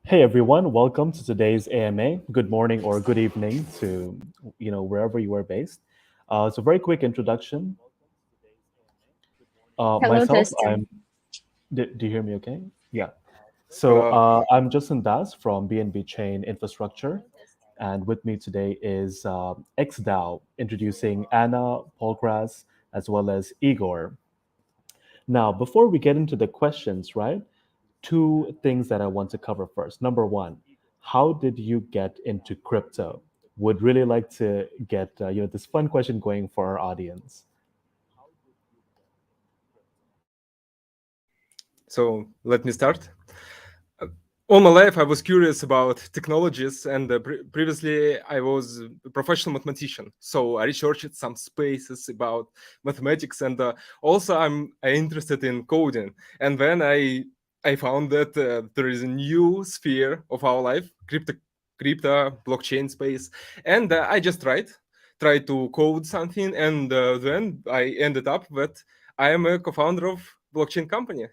Hey everyone, welcome to today's AMA. Good morning or good evening to wherever you are based. So very quick introduction. Hello, Myself, Justin. Do you hear me? Okay. Yeah. So Hello. I'm Justin Das from BNB Chain Infrastructure, and with me today is XDAO introducing Anna, Polgras, as well as Igor. Now, before we get into the questions, right? Two things that I want to cover first. Number one, how did you get into crypto? Would really like to get this fun question going for our audience. So let me start. Uh, All my life, I was curious about technologies, and previously, I was a professional mathematician. So I researched some spaces about mathematics, and also I'm interested in coding. And then I found that there is a new sphere of our life, crypto blockchain space, and I just tried to code something, and then I ended up that I am a co-founder of blockchain company.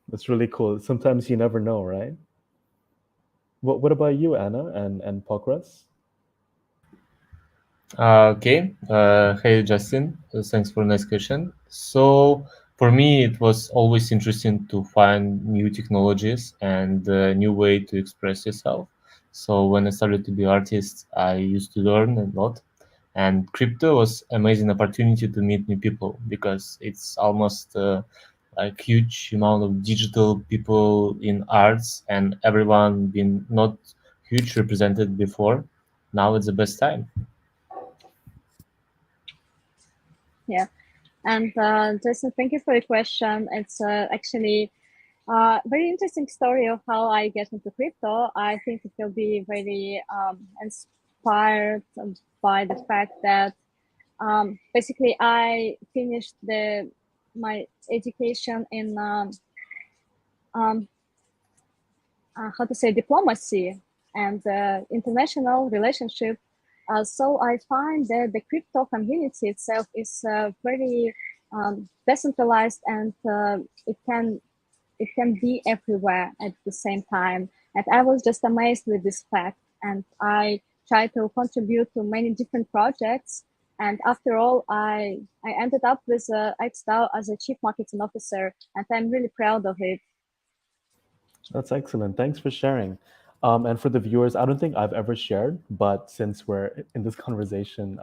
That's really cool. Sometimes you never know, right? What about you, Anna and Pokras? Okay. Hey, Justin. Thanks for a nice question. So, for me, it was always interesting to find new technologies and a new way to express yourself. So, when I started to be artist, I used to learn a lot. And crypto was amazing opportunity to meet new people because it's almost like huge amount of digital people in arts and everyone been not huge represented before. Now it's the best time. Yeah, and Justin, thank you for the question. It's actually a very interesting story of how I get into crypto. I think it will be very inspired by the fact that basically I finished my education in um, how to say diplomacy and international relationship. So I find that the crypto community itself is very decentralized, and it can be everywhere at the same time. And I was just amazed with this fact, and I try to contribute to many different projects. And after all, I ended up with XDAO as a chief marketing officer, and I'm really proud of it. That's excellent. Thanks for sharing. And for the viewers, I don't think I've ever shared, but since we're in this conversation,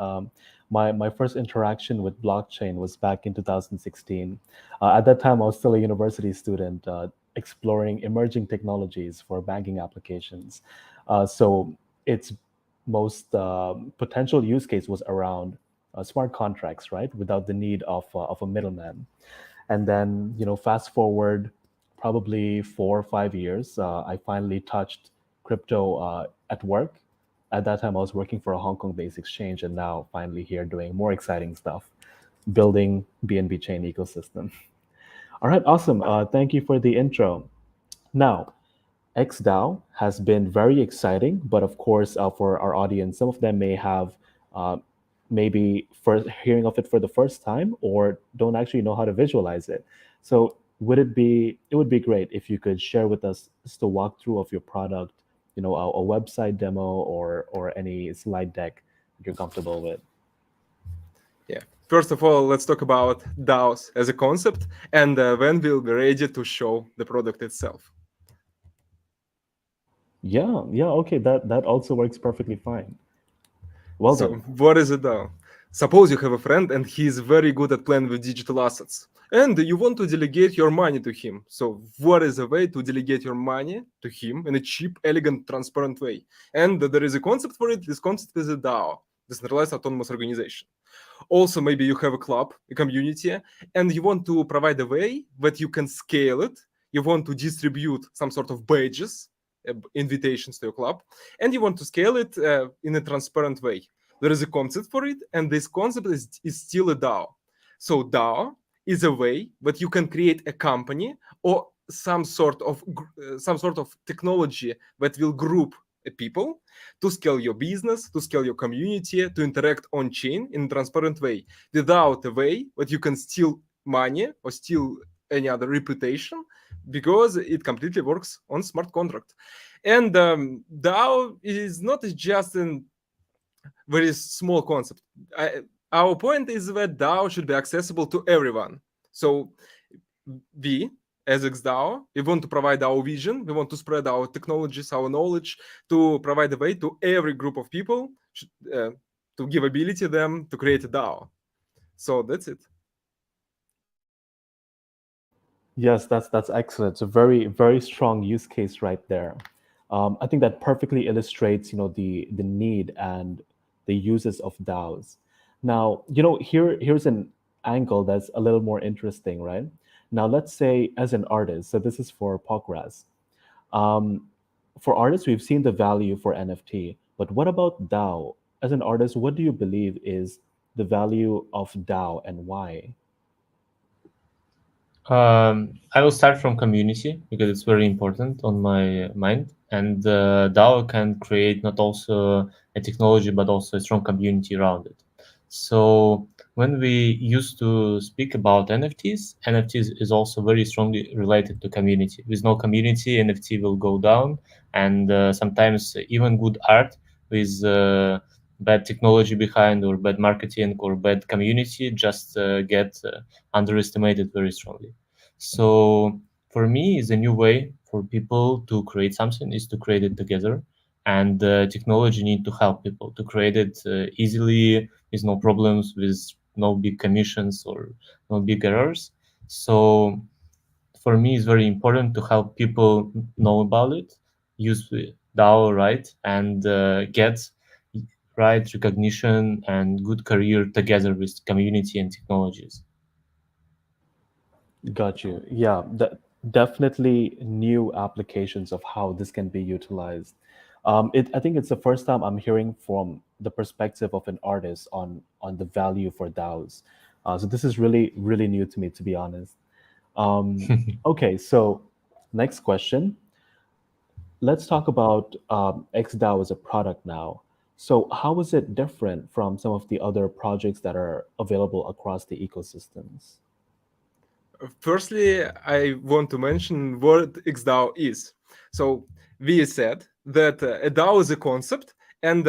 my first interaction with blockchain was back in 2016. At that time, I was still a university student, exploring emerging technologies for banking applications. So its most potential use case was around smart contracts, right, without the need of a middleman. And then, fast forward probably 4 or 5 years, I finally touched crypto at work. At that time, I was working for a Hong Kong-based exchange, and now finally here doing more exciting stuff, building BNB chain ecosystem. All right, awesome. Thank you for the intro. Now, XDAO has been very exciting, but of course, for our audience, some of them may have uh, maybe first hearing of it for the first time or don't actually know how to visualize it. So, it would be great if you could share with us just a walkthrough of your product, a website demo or any slide deck that you're comfortable with. Yeah. First of all, let's talk about DAOs as a concept, and when we'll be ready to show the product itself. Yeah, yeah, okay, that also works perfectly fine. Well So, then. what is a DAO? Suppose you have a friend and he is very good at playing with digital assets, and you want to delegate your money to him. So, what is a way to delegate your money to him in a cheap, elegant, transparent way? And there is a concept for it. This concept is a DAO, decentralized autonomous organization. Also, maybe you have a club, a community, and you want to provide a way that you can scale it. You want to distribute some sort of badges, invitations to your club, and you want to scale it in a transparent way. There is a concept for it, and this concept is still a DAO. So DAO is a way that you can create a company or some sort of technology that will group people to scale your business, to scale your community, to interact on chain in a transparent way, without a way that you can steal money or steal any other reputation because it completely works on smart contract. And DAO is not just a very small concept. Our point is that DAO should be accessible to everyone. So we, as XDAO, we want to provide our vision, we want to spread our technologies, our knowledge, to provide a way to every group of people, to give ability them to create a DAO. So that's it. Yes, that's excellent. It's a very strong use case right there. I think that perfectly illustrates, the need and the uses of DAOs. Now, here's an angle that's a little more interesting, right? Now, let's say as an artist, so this is for Pokras. Um, for artists, we've seen the value for NFT, but what about DAO? As an artist, what do you believe is the value of DAO and why? I will start from community because it's very important on my mind. And DAO can create not also a technology, but also a strong community around it. So when we used to speak about NFTs is also very strongly related to community. With no community, NFT will go down, and sometimes even good art with bad technology behind or bad marketing or bad community just get underestimated very strongly. So for me, the new way for people to create something is to create it together, and technology need to help people to create it easily with no problems, with no big commissions or no big errors. So for me, it's very important to help people know about it, use DAO right, and get right recognition and good career together with community and technologies. Got you. Yeah, definitely new applications of how this can be utilized. I think it's the first time I'm hearing from the perspective of an artist on the value for DAOs. So this is really new to me, to be honest. Okay, so next question. Let's talk about XDAO as a product now. So how is it different from some of the other projects that are available across the ecosystems? Firstly, I want to mention what XDAO is. So we said that a DAO is a concept, and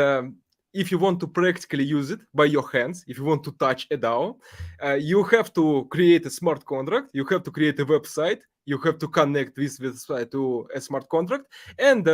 if you want to practically use it by your hands, if you want to touch a DAO, you have to create a smart contract, you have to create a website, you have to connect this website to a smart contract, and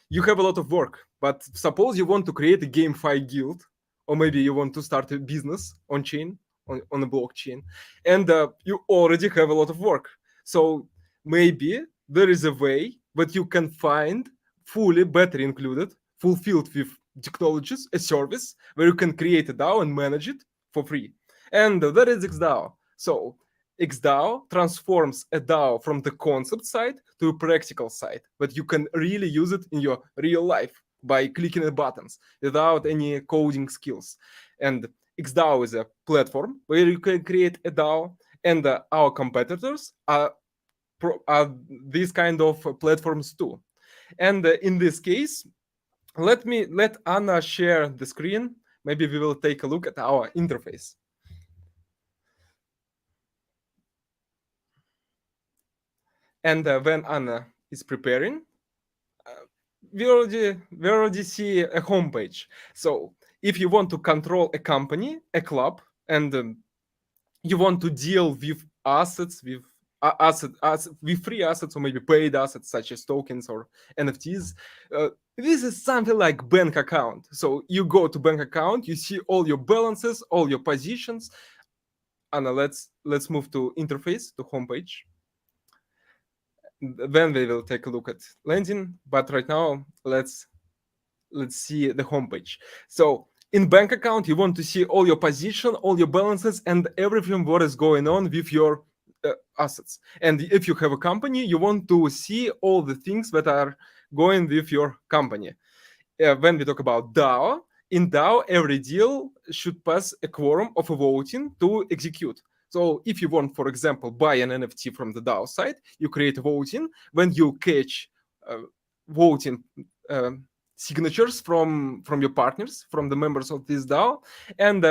you have a lot of work. But suppose you want to create a GameFi guild, or maybe you want to start a business on chain, on a blockchain, and you already have a lot of work. So maybe there is a way that you can find fully battery included, fulfilled with technologies, a service where you can create a DAO and manage it for free. And that is XDAO. So XDAO transforms a DAO from the concept side to a practical side, but you can really use it in your real life by clicking the buttons without any coding skills. And XDAO is a platform where you can create a DAO, and our competitors are these kind of platforms too. And in this case, let Anna share the screen. Maybe we will take a look at our interface. And when Anna is preparing, we already see a homepage. So if you want to control a company, a club, and you want to deal with assets, with with free assets or maybe paid assets such as tokens or NFTs. This is something like bank account. So you go to bank account, you see all your balances, all your positions. Anna, let's move to interface, to homepage. Then we will take a look at landing. But right now, let's see the homepage. So in bank account, you want to see all your position, all your balances, and everything what is going on with your assets. And if you have a company, you want to see all the things that are going with your company. When we talk about DAO, in DAO, every deal should pass a quorum of a voting to execute. So if you want, for example, buy an NFT from the DAO side, you create a voting. When you catch voting signatures from your partners, from the members of this DAO, and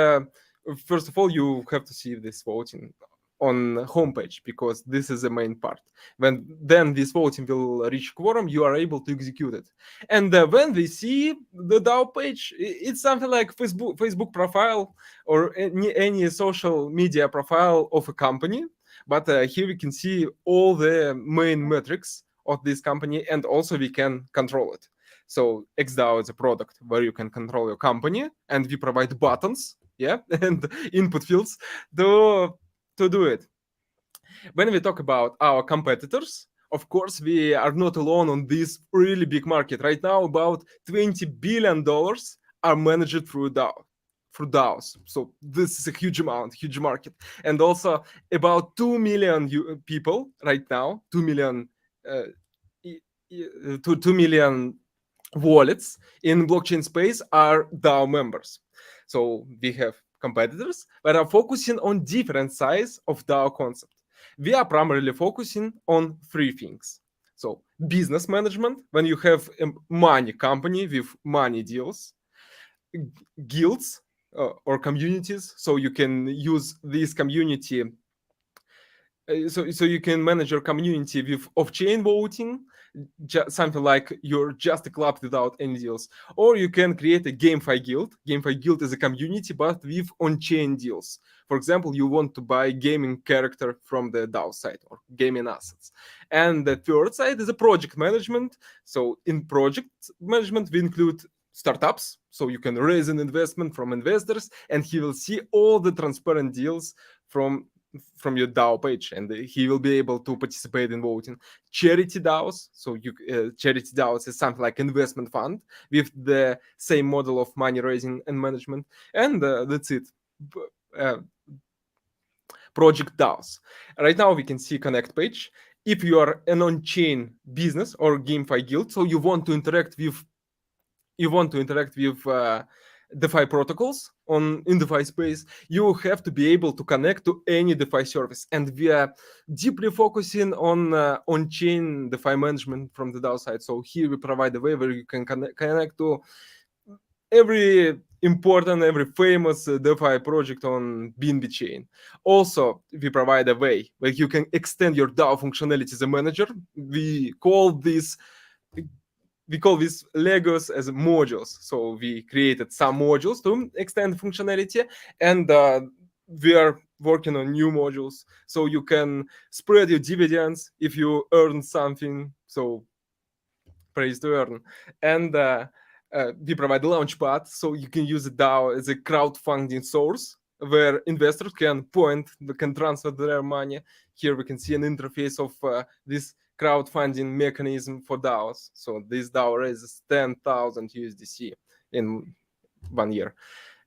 first of all, you have to see this voting on homepage, because this is the main part. Then this voting will reach quorum, you are able to execute it. And when they see the DAO page, it's something like Facebook profile or any social media profile of a company. But here we can see all the main metrics of this company, and also we can control it. So XDAO is a product where you can control your company, and we provide buttons, yeah, and input fields to do it. When we talk about our competitors, of course, we are not alone on this really big market. Right now, about $20 billion are managed through DAOs. So this is a huge amount, huge market. And also about 2 million people right now, 2 million, 2 million wallets in blockchain space are DAO members. So we have competitors that are focusing on different size of DAO concept. We are primarily focusing on three things. So business management, when you have a money company with money deals, guilds or communities, so you can use this community, so you can manage your community with off-chain voting, something like you're just a club without any deals. Or you can create a GameFi guild. GameFi guild is a community but with on-chain deals. For example, you want to buy gaming character from the DAO side or gaming assets. And the third side is a project management. So in project management, we include startups, so you can raise an investment from investors, and he will see all the transparent deals from your DAO page, and he will be able to participate in voting. Charity DAOs, so charity DAOs is something like investment fund with the same model of money raising and management, and that's it. Project DAOs. Right now we can see connect page. If you are an on-chain business or GameFi guild, so you want to interact with DeFi protocols in DeFi space, you have to be able to connect to any DeFi service. And we are deeply focusing on on-chain DeFi management from the DAO side. So here we provide a way where you can connect to every important, every famous DeFi project on BNB chain. Also, we provide a way where you can extend your DAO functionality as a manager. We call these Legos as modules. So we created some modules to extend functionality, and we are working on new modules. So you can spread your dividends if you earn something. So praise to earn. And we provide a launchpad, so you can use the DAO as a crowdfunding source where investors can transfer their money. Here we can see an interface of this crowdfunding mechanism for DAOs. So this DAO raises 10,000 USDC in 1 year.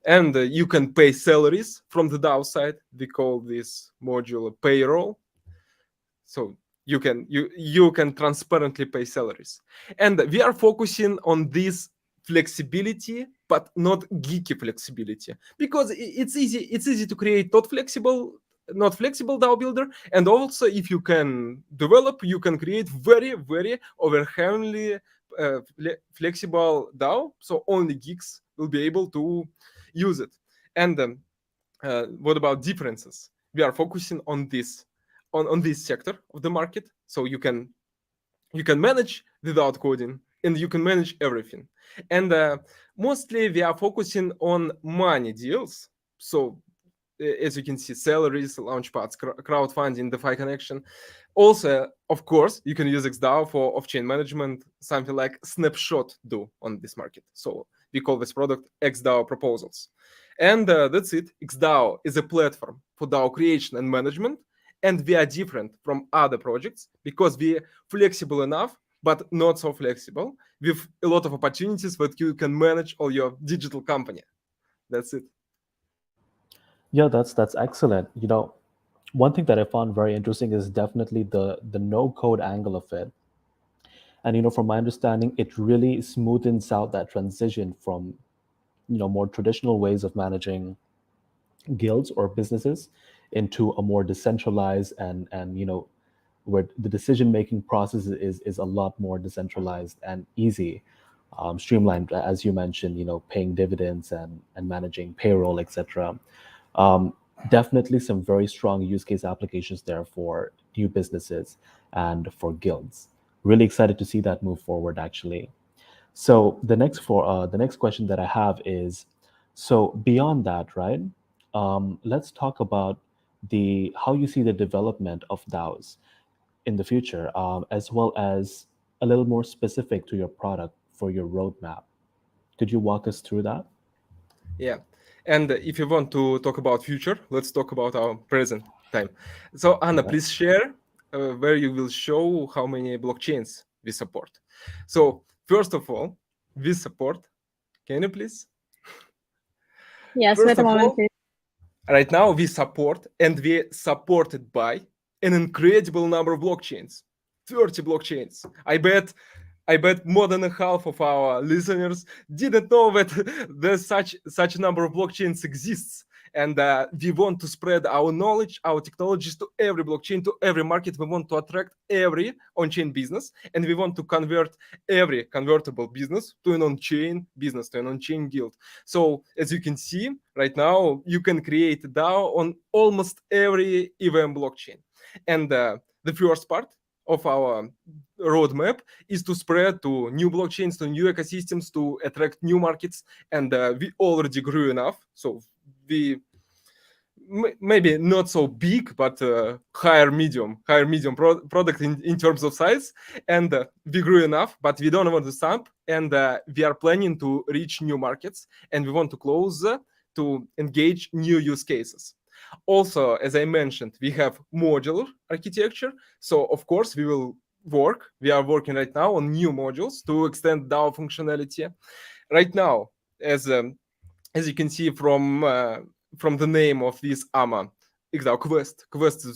And you can pay salaries from the DAO side. We call this module payroll. So you can transparently pay salaries. And we are focusing on this flexibility, but not geeky flexibility, because it's easy to create not flexible DAO builder, and also if you can develop, you can create very overwhelmingly flexible DAO, so only geeks will be able to use it. And what about differences? We are focusing on this sector of the market, so you can manage without coding, and you can manage everything. And mostly we are focusing on money deals. So as you can see, salaries, launchpads, crowdfunding, DeFi connection. Also, of course, you can use XDAO for off-chain management, something like Snapshot do on this market. So we call this product XDAO proposals. And that's it. XDAO is a platform for DAO creation and management. And we are different from other projects because we are flexible enough, but not so flexible, with a lot of opportunities that you can manage all your digital company. That's it. Yeah, that's excellent. One thing that I found very interesting is definitely the no code angle of it. And from my understanding, it really smoothens out that transition from more traditional ways of managing guilds or businesses into a more decentralized and where the decision making process is a lot more decentralized and easy, streamlined, as you mentioned, paying dividends and managing payroll, etc. Definitely some very strong use case applications there for new businesses and for guilds. Really excited to see that move forward, actually. So the next question that I have is, so beyond that, right? Let's talk about the how you see the development of DAOs in the future, as well as a little more specific to your product for your roadmap. Could you walk us through that? Yeah. And if you want to talk about future, let's talk about our present time. So Anna, Okay. please share where you will show how many blockchains we support. So first of all, we support. Can you please? Yes, wait First a of moment, all, please. right now we support and we supported by an incredible number of blockchains. 30 blockchains. I bet more than a half of our listeners didn't know that there's such a number of blockchains exists. And we want to spread our knowledge, our technologies to every blockchain, to every market. We want to attract every on-chain business, and we want to convert every convertible business to an on-chain business, to an on-chain guild. So as you can see right now, you can create a DAO on almost every EVM blockchain. And the first part of our roadmap is to spread to new blockchains, to new ecosystems, to attract new markets. And we already grew enough, so we maybe not so big, but higher medium product in terms of size. And we grew enough, but we don't want to stop. And we are planning to reach new markets, and we want to close to engage new use cases. Also, as I mentioned, we have modular architecture. So of course we are working right now on new modules to extend DAO functionality. Right now, as as you can see from the name of this AMA, XDAO Quest. Quest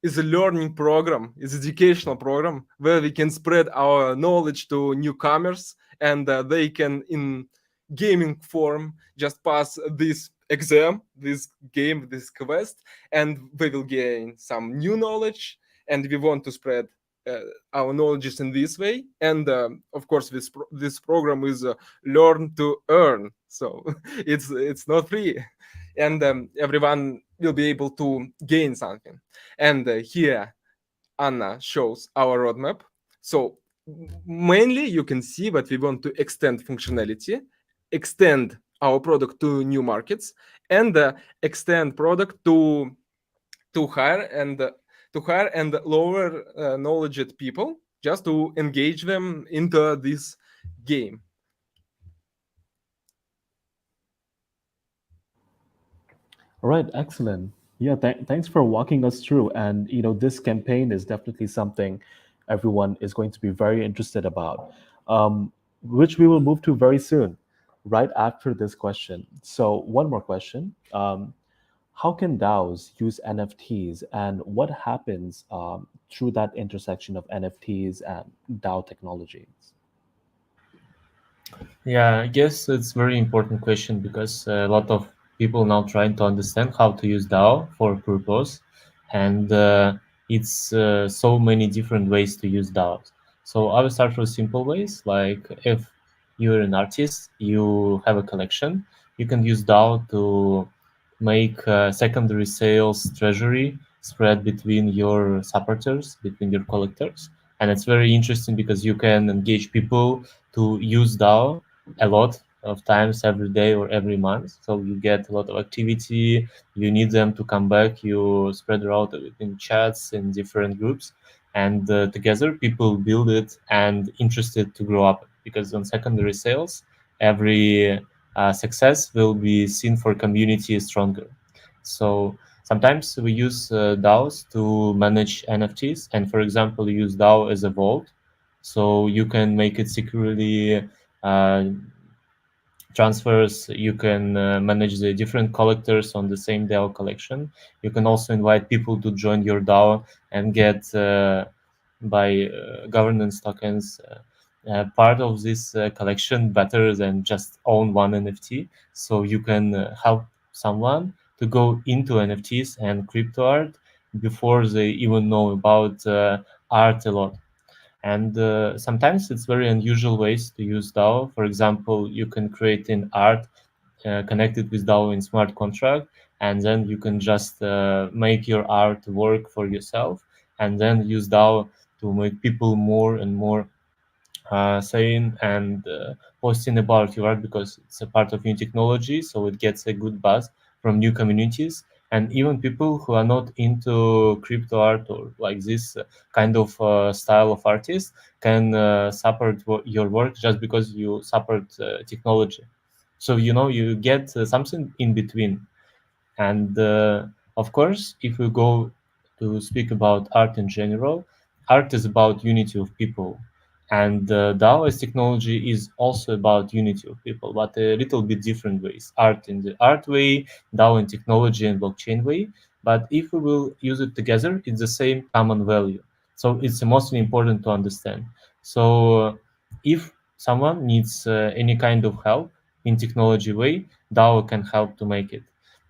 is a learning program, is educational program where we can spread our knowledge to newcomers, and they can, in gaming form, just pass this exam, this game, this quest, and they will gain some new knowledge. And we want to spread uh, our knowledge in this way. And of course, this program is learn to earn, so it's not free, and everyone will be able to gain something. And here Anna shows our roadmap. So mainly you can see that we want to extend functionality, extend our product to new markets, and extend product to hire and lower knowledge people, just to engage them into this game. All right, excellent. Yeah, thanks for walking us through. And this campaign is definitely something everyone is going to be very interested about, which we will move to very soon, right after this question. So, one more question: how can DAOs use NFTs, and what happens through that intersection of NFTs and DAO technologies? Yeah, I guess it's very important question because a lot of people now trying to understand how to use DAO for purpose, and it's so many different ways to use DAOs. So I will start with simple ways, like if you're an artist, you have a collection, you can use DAO to make secondary sales treasury spread between your supporters, between your collectors, and it's very interesting because you can engage people to use DAO a lot of times every day or every month. So you get a lot of activity. You need them to come back. You spread it out in chats in different groups, and together people build it and interested to grow up because on secondary sales, every success will be seen for community stronger. So sometimes we use DAOs to manage NFTs, and for example, use DAO as a vault, so you can make it securely uh, transfers. You can manage the different collectors on the same DAO collection. You can also invite people to join your DAO and get by governance tokens part of this collection better than just own one NFT. So you can help someone to go into NFTs and crypto art before they even know about art a lot. And sometimes it's very unusual ways to use DAO. For example, you can create an art connected with DAO in smart contract, and then you can just make your art work for yourself, and then use DAO to make people more and more saying and posting about your art, because it's a part of new technology, so it gets a good buzz from new communities. And even people who are not into crypto art or like this kind of style of artist can support your work just because you support technology. So you get something in between. And of course, if we go to speak about art in general, art is about unity of people. And DAO as technology is also about unity of people, but a little bit different ways. Art in the art way, DAO in technology and blockchain way. But if we will use it together, it's the same common value. So it's mostly important to understand. So if someone needs any kind of help in technology way, DAO can help to make it.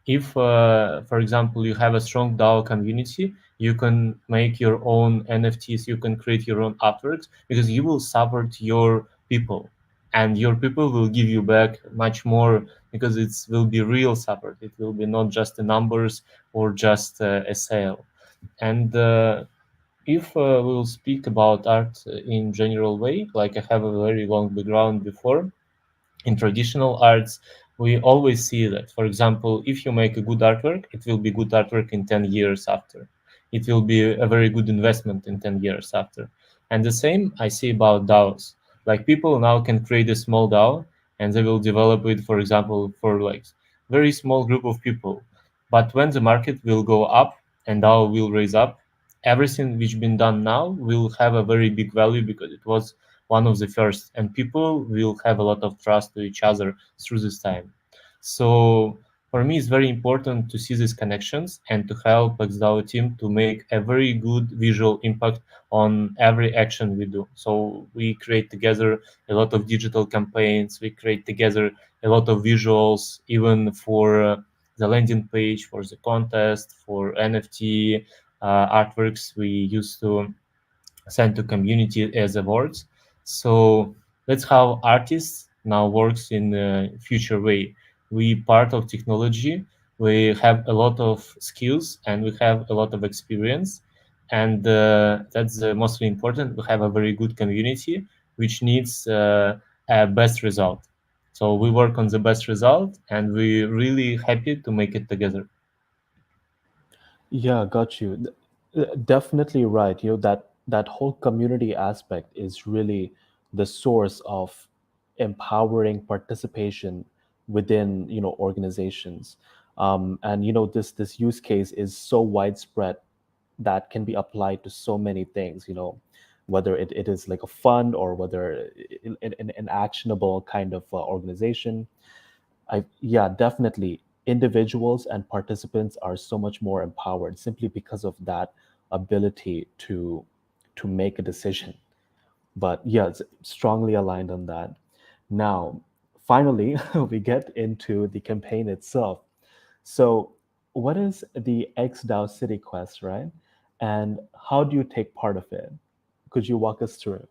If for example you have a strong DAO community, you can make your own NFTs, you can create your own artworks, because you will support your people, and your people will give you back much more, because it will be real support. It will be not just the numbers or just a sale. And if we'll speak about art in general way, like I have a very long background before, in traditional arts, we always see that, for example, if you make a good artwork, it will be good artwork in 10 years after. It will be a very good investment in 10 years after. And the same I see about DAOs. Like, people now can create a small DAO and they will develop it, for example, for like very small group of people. But when the market will go up and DAO will raise up, everything which been done now will have a very big value, because it was one of the first, and people will have a lot of trust to each other through this time. So for me, it's very important to see these connections and to help XDAO team to make a very good visual impact on every action we do. So we create together a lot of digital campaigns, we create together a lot of visuals, even for the landing page, for the contest, for NFT artworks we used to sent to community as awards. So that's how artists now works in a future way. We part of technology. We have a lot of skills and we have a lot of experience, and that's mostly important. We have a very good community which needs a best result. So we work on the best result, and we're really happy to make it together. Yeah, got you. Definitely right. That whole community aspect is really the source of empowering participation within organizations. And this use case is so widespread that can be applied to so many things. Whether it is like a fund or whether an actionable kind of organization. Yeah, definitely. Individuals and participants are so much more empowered simply because of that ability to make a decision. But yeah, it's strongly aligned on that. Now, finally, we get into the campaign itself. So, what is the XDAO City Quest, right? And how do you take part of it? Could you walk us through?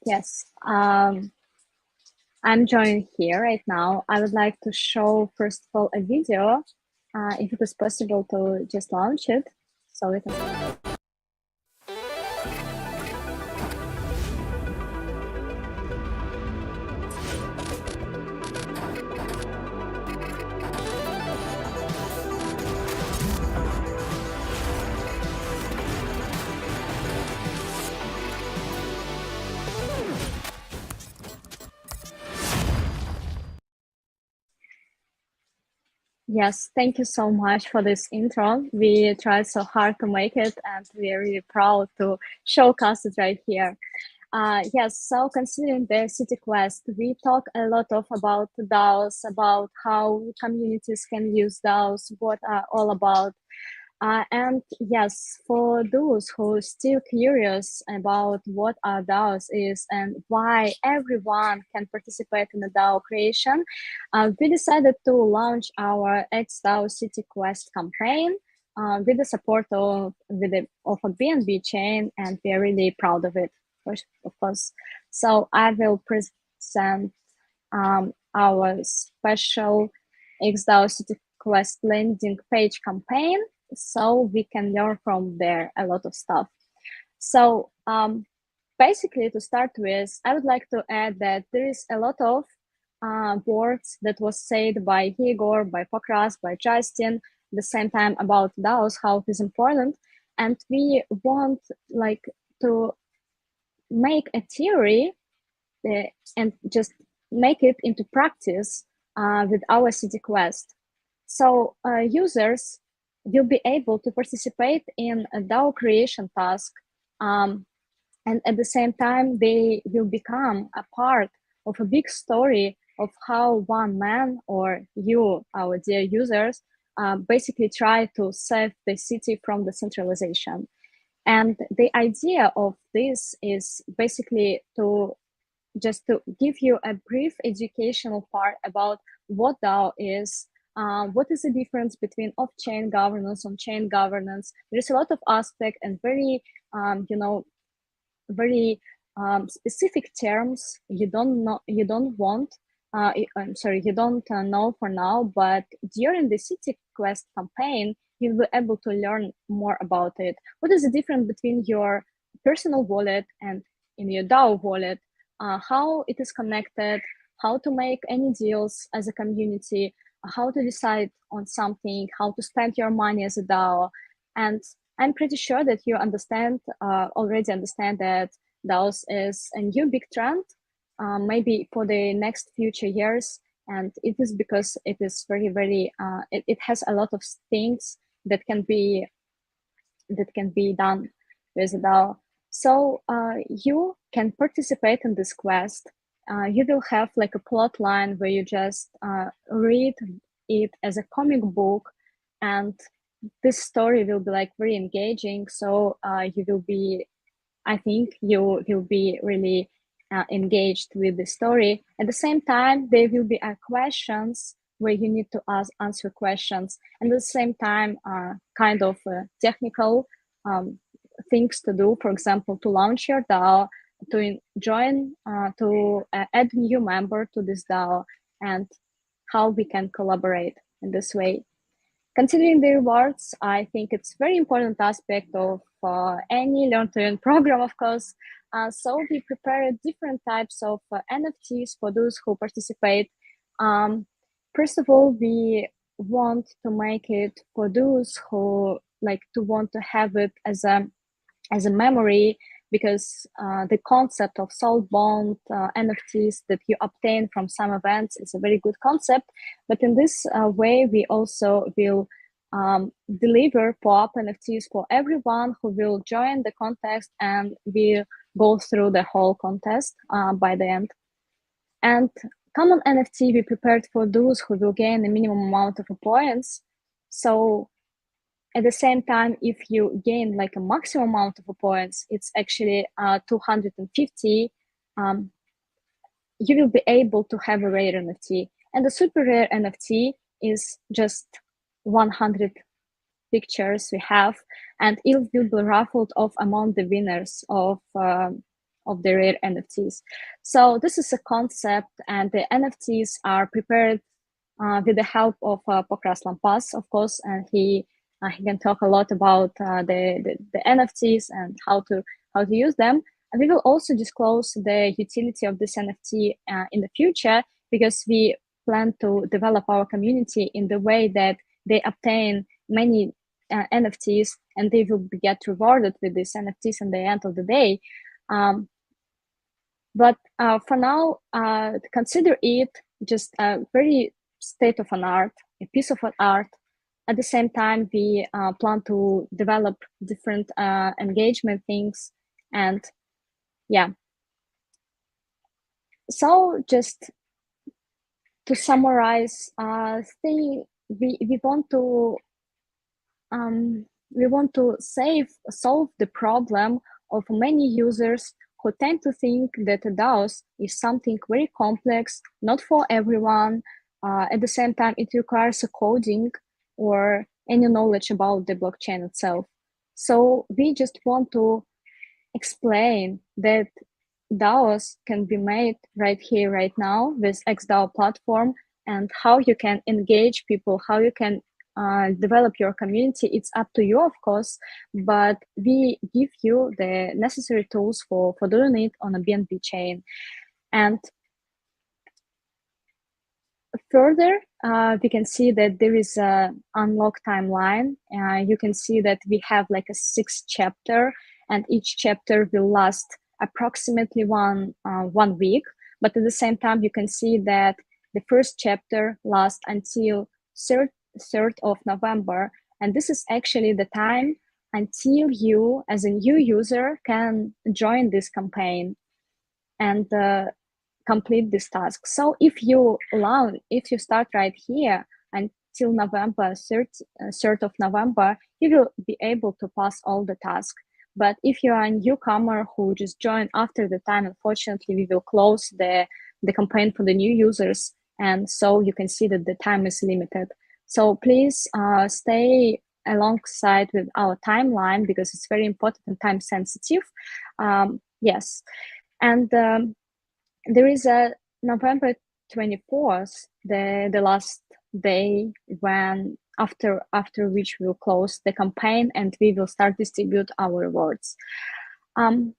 Yes. I'm joining here right now. I would like to show, first of all, a video, if it is possible to just launch it. So we can. Yes, thank you so much for this intro. We tried so hard to make it, and we are really proud to showcase it right here. Yes, so considering the City Quest, we talk a lot about DAOs, about how communities can use DAOs, what are all about. And yes, for those who are still curious about what our DAOs is and why everyone can participate in the DAO creation, we decided to launch our XDAO City Quest campaign with the support of a BNB chain, and we are really proud of it, of course. So I will send our special XDAO City Quest landing page campaign, so we can learn from there a lot of stuff. So basically, to start with, I would like to add that there is a lot of words that was said by Igor, by Pokras, by Justin, at the same time about DAOs, how it is important, and we want like to make a theory and just make it into practice with our City Quest. So users will be able to participate in a DAO creation task, and at the same time, they will become a part of a big story of how one man or you, our dear users, basically try to save the city from the centralization. And the idea of this is basically to just to give you a brief educational part about what DAO is, what is the difference between off-chain governance, on-chain governance. There's a lot of aspect and very, very specific terms you don't know, you don't want. I'm sorry, you don't know for now, but during the City Quest campaign, you'll be able to learn more about it. What is the difference between your personal wallet and in your DAO wallet? How it is connected, how to make any deals as a community, how to decide on something, how to spend your money as a DAO. And I'm pretty sure that you already understand that DAOs is a new big trend, maybe for the next future years. And it is because it is very, very, it has a lot of things that can be done with a DAO. So you can participate in this quest. You will have like a plot line where you just read it as a comic book, and this story will be like very engaging. So you will be, I think you will be really engaged with the story. At the same time, there will be questions where you need to answer questions, and at the same time, kind of technical things to do. For example, to launch your DAO, to join, to add new member to this DAO, and how we can collaborate in this way. Considering the rewards, I think it's very important aspect of any learn-to-earn program, of course. So we prepared different types of NFTs for those who participate. First of all, we want to make it for those who like to want to have it as a memory, because the concept of soul-bound NFTs that you obtain from some events is a very good concept. But in this way, we also will deliver pop NFTs for everyone who will join the contest and will go through the whole contest by the end. And common NFT we prepared for those who will gain a minimum amount of points. So at the same time, if you gain like a maximum amount of points, it's actually 250. You will be able to have a rare NFT. And the super rare NFT is just 100 pictures we have, and it will be raffled off among the winners of the rare NFTs. So this is a concept, and the NFTs are prepared with the help of Pokras Lampas, of course, and he can talk a lot about the NFTs and how to use them. And we will also disclose the utility of this NFT in the future, because we plan to develop our community in the way that they obtain many NFTs and they will get rewarded with these NFTs at the end of the day. But for now, consider it just a very state of an art, a piece of art. At the same time, we plan to develop different engagement things. And yeah. So just to summarize, we want to solve the problem of many users who tend to think that a DAOs is something very complex, not for everyone. At the same time, it requires a coding or any knowledge about the blockchain itself. So we just want to explain that DAOs can be made right here, right now with XDAO platform, and how you can engage people, how you can develop your community. It's up to you, of course, but we give you the necessary tools for doing it on a BNB chain. And further, we can see that there is a unlock timeline. You can see that we have like a 6 chapter, and each chapter will last approximately one week. But at the same time, you can see that the first chapter lasts until 3rd of November. And this is actually the time until you, as a new user, can join this campaign and complete this task. So if you start right here until November 3rd of November, you will be able to pass all the tasks. But if you are a newcomer who just joined after the time, unfortunately, we will close the campaign for the new users. And so you can see that the time is limited. So please stay alongside with our timeline, because it's very important and time sensitive. Yes. And there is a November 24th, the last day when after which we will close the campaign and we will start distribute our rewards. And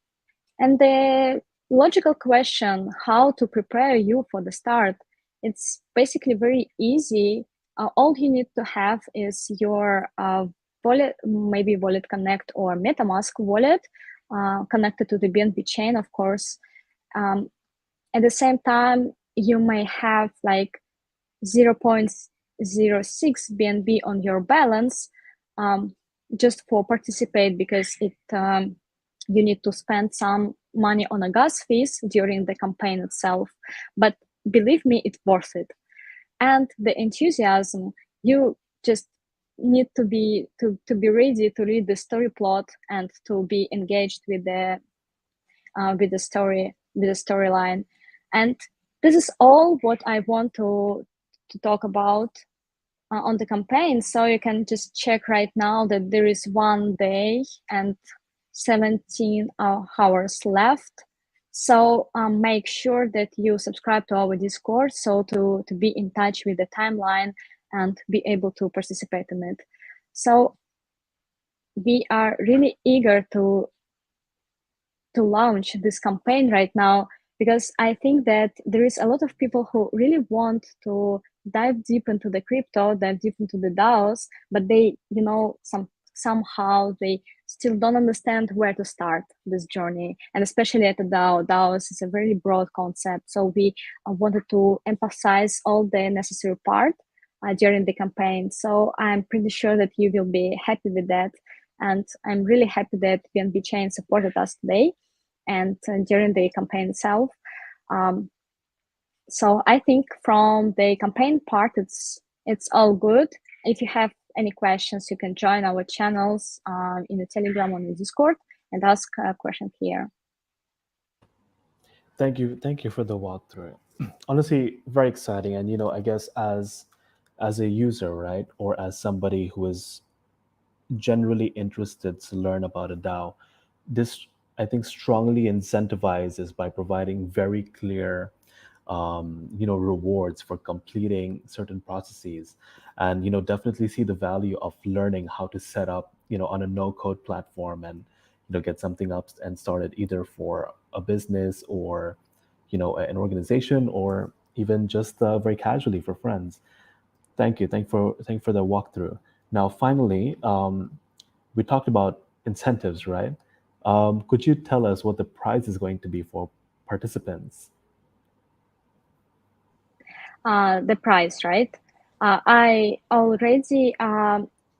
the logical question, how to prepare you for the start, it's basically very easy. All you need to have is your wallet, maybe Wallet Connect or MetaMask wallet, connected to the BNB chain, of course. At the same time, you may have like 0.06 BNB on your balance, just for participate, because it you need to spend some money on a gas fees during the campaign itself. But believe me, it's worth it. And the enthusiasm, you just need to be ready to read the story plot and to be engaged with the storyline. And this is all what I want to talk about on the campaign. So you can just check right now that there is 1 day and 17 hours left. So make sure that you subscribe to our Discord, so to be in touch with the timeline and be able to participate in it. So we are really eager to launch this campaign right now, because I think that there is a lot of people who really want to dive deep into the crypto, dive deep into the DAOs, but they, somehow they still don't understand where to start this journey. And especially at the DAOs is a very broad concept. So we wanted to emphasize all the necessary part during the campaign. So I'm pretty sure that you will be happy with that. And I'm really happy that BNB Chain supported us today and during the campaign itself. So I think from the campaign part, it's all good. If you have any questions, you can join our channels in the Telegram or in the Discord and ask a question here. Thank you for the walkthrough. Honestly, very exciting. And I guess as a user, right, or as somebody who is generally interested to learn about a DAO, this, I think, strongly incentivizes by providing very clear rewards for completing certain processes, and definitely see the value of learning how to set up on a no code platform, and get something up and started, either for a business or an organization, or even just very casually for friends. Thank you for the walkthrough. Now, finally, we talked about incentives, right? Could you tell us what the prize is going to be for participants? The price, right? I already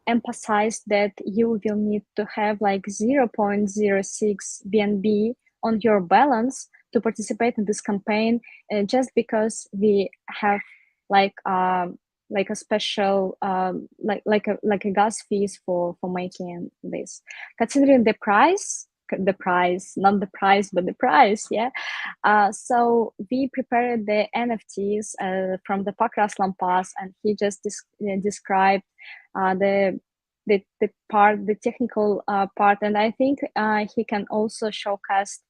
emphasized that you will need to have like 0.06 BNB on your balance to participate in this campaign, just because we have like a special like a gas fees for making this. Considering the price, not the price, but the price, yeah. So we prepared the NFTs from the Pakraslan Pass, and he just described the technical part, and I think he can also showcase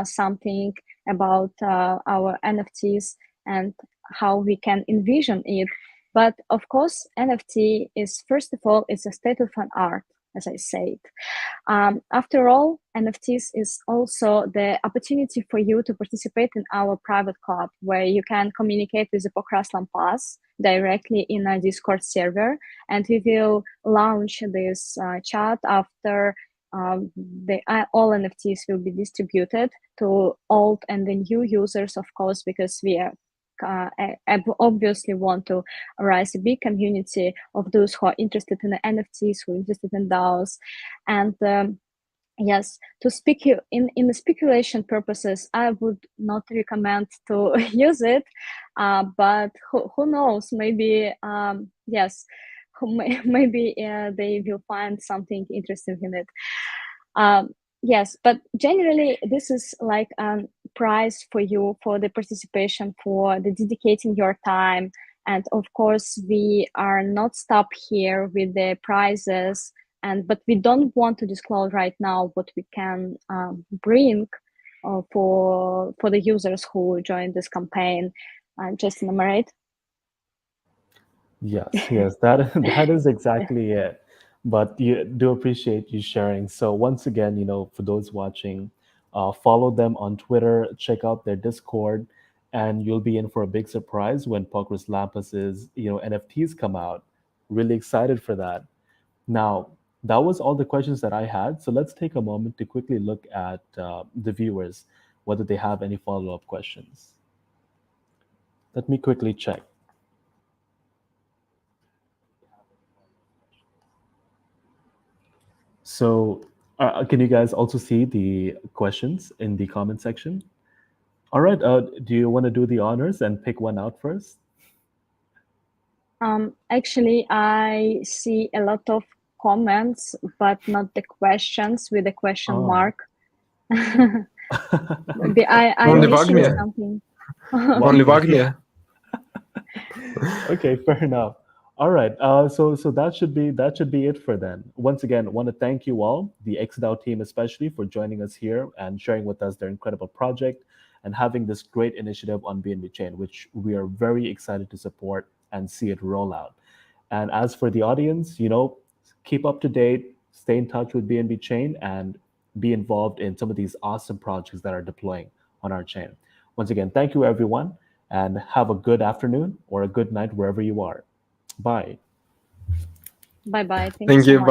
something about our NFTs and how we can envision it. But of course, NFT is, first of all, it's a state of an art, as I said. After all, NFTs is also the opportunity for you to participate in our private club, where you can communicate with the Pokraslan Pass directly in a Discord server. And we will launch this chat after all NFTs will be distributed to old and the new users, of course, because we are obviously want to raise a big community of those who are interested in the NFTs, who are interested in DAOs. And yes, to speak in the speculation purposes, I would not recommend to use it, but who knows, maybe, yes, maybe they will find something interesting in it. Yes, but generally, this is like a prize for you for the participation, for the dedicating your time. And of course, we are not stopped here with the prizes, but we don't want to disclose right now what we can bring for the users who join this campaign. Just enumerate. Yes, that is exactly it. But you do appreciate you sharing. So once again, for those watching, follow them on Twitter, check out their Discord, and you'll be in for a big surprise when Pokris Lampas's NFTs come out. Really excited for that. Now, that was all the questions that I had. So let's take a moment to quickly look at the viewers, whether they have any follow-up questions. Let me quickly check. So, can you guys also see the questions in the comment section? All right. Do you want to do the honors and pick one out first? Actually, I see a lot of comments, but not the questions with a question mark. Maybe I'm Only missing Wagner. something. Only Wagner. Okay, fair enough. All right. So that should be it for then. Once again, I want to thank you all, the XDAO team especially, for joining us here and sharing with us their incredible project and having this great initiative on BNB Chain, which we are very excited to support and see it roll out. And as for the audience, keep up to date, stay in touch with BNB Chain, and be involved in some of these awesome projects that are deploying on our chain. Once again, thank you everyone, and have a good afternoon or a good night wherever you are. Bye. Bye bye. Thank you Thank so you. much.